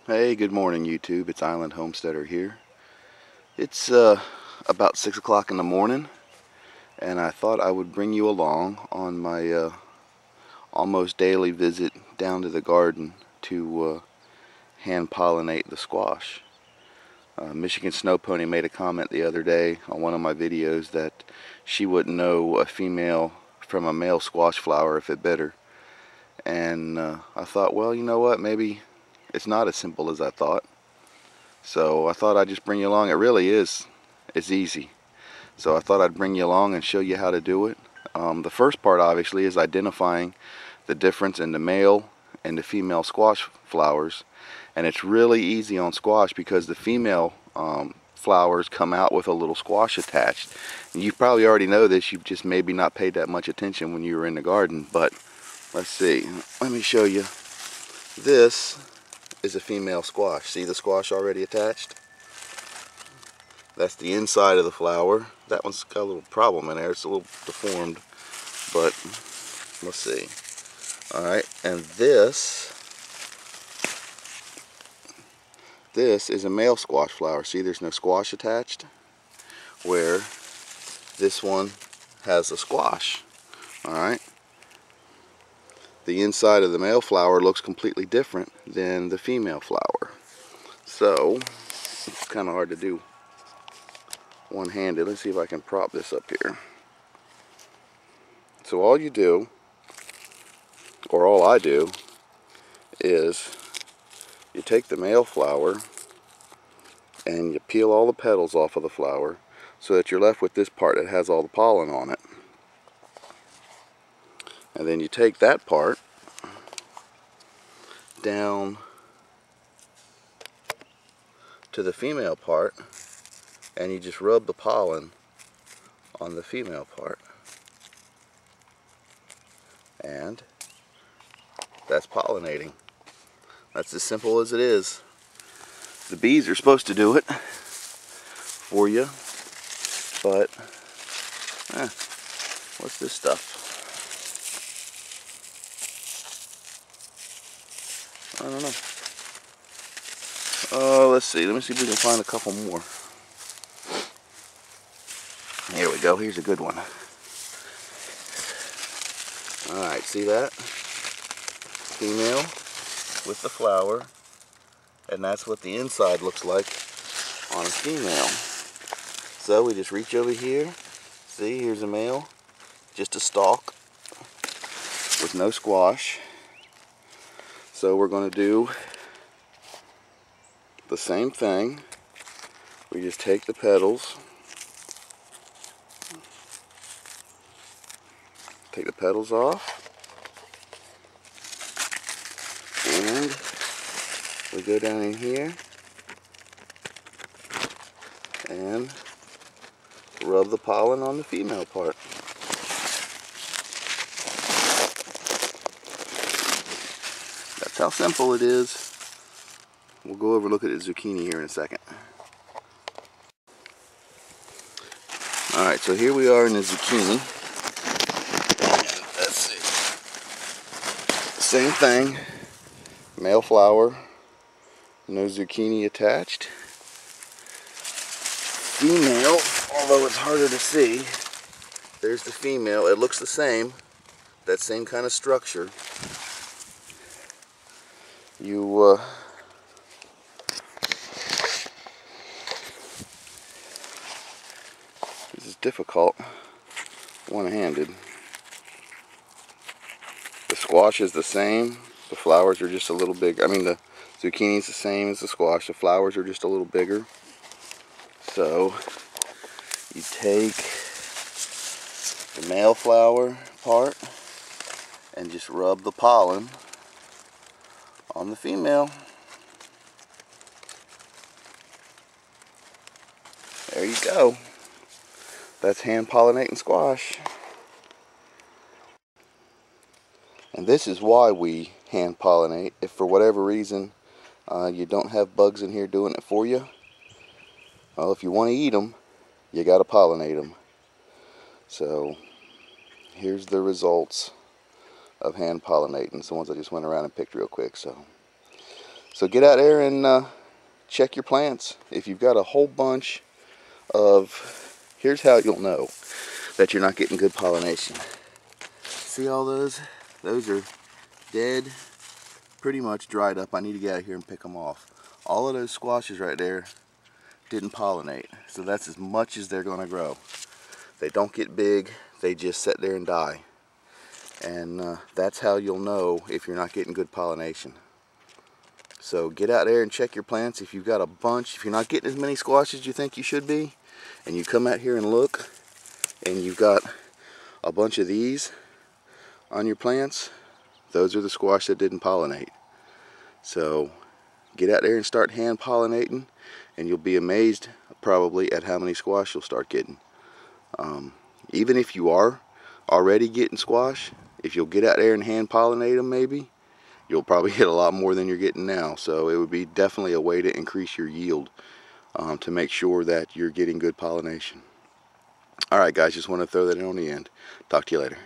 Hey, good morning YouTube. It's Island Homesteader here. It's about 6 o'clock in the morning, and I thought I would bring you along on my almost daily visit down to the garden to hand pollinate the squash. Michigan Snow Pony made a comment the other day on one of my videos that she wouldn't know a female from a male squash flower if it bit her. And I thought, well, you know what, maybe it's not as simple as I thought. So I thought I'd just bring you along. It really is. It's easy. So I thought I'd bring you along and show you how to do it. The first part obviously is identifying the difference in the male and the female squash flowers. And it's really easy on squash because the female flowers come out with a little squash attached. And you probably already know this. You've just maybe not paid that much attention when you were in the garden. But let's see. Let me show you. This is a female squash. See the squash already attached? That's the inside of the flower. That one's got a little problem in there. It's a little deformed, but let's see. Alright, and this is a male squash flower. See, there's no squash attached, where this one has a squash. Alright. The inside of the male flower looks completely different than the female flower. So, it's kind of hard to do one-handed. Let's see if I can prop this up here. So all you do, or all I do, is you take the male flower and you peel all the petals off of the flower so that you're left with this part that has all the pollen on it. And then you take that part down to the female part and you just rub the pollen on the female part. And that's pollinating. That's as simple as it is. The bees are supposed to do it for you, but what's this stuff? I don't know. Let's see. Let me see if we can find a couple more. Here we go. Here's a good one. Alright, see that? Female with the flower. And that's what the inside looks like on a female. So we just reach over here. See, here's a male. Just a stalk with no squash. So we're going to do the same thing. We just take the petals. Take the petals off. And we go down in here and rub the pollen on the female part. That's how simple it is. We'll go over and look at the zucchini here in a second. Alright, so here we are in the zucchini. Let's see. Same thing. Male flower. No zucchini attached. Female, although it's harder to see. There's the female. It looks the same. That same kind of structure. This is difficult one-handed. The squash is the same. The flowers are just a little bigger. I mean, the zucchini is the same as the squash. The flowers are just a little bigger. So you take the male flower part and just rub the pollen on the female. There you go. That's hand pollinating squash. And this is why we hand pollinate. If for whatever reason you don't have bugs in here doing it for you, well, if you want to eat them, you got to pollinate them. So here's the results of hand pollinating. It's the ones I just went around and picked real quick. So So get out there and check your plants. If you've got a whole bunch of, here's how you'll know that you're not getting good pollination. See all those? Those are dead, pretty much dried up. I need to get out here and pick them off. All of those squashes right there didn't pollinate, so that's as much as they're going to grow. They don't get big, they just sit there and die. And that's how you'll know if you're not getting good pollination. So get out there and check your plants. If you've got a bunch, if you're not getting as many squashes as you think you should be, and you come out here and look, and you've got a bunch of these on your plants, those are the squash that didn't pollinate. So get out there and start hand pollinating, and you'll be amazed probably at how many squash you'll start getting. Even if you are already getting squash, if you'll get out there and hand pollinate them, maybe you'll probably get a lot more than you're getting now. So it would be definitely a way to increase your yield, to make sure that you're getting good pollination. Alright guys, just want to throw that in on the end. Talk to you later.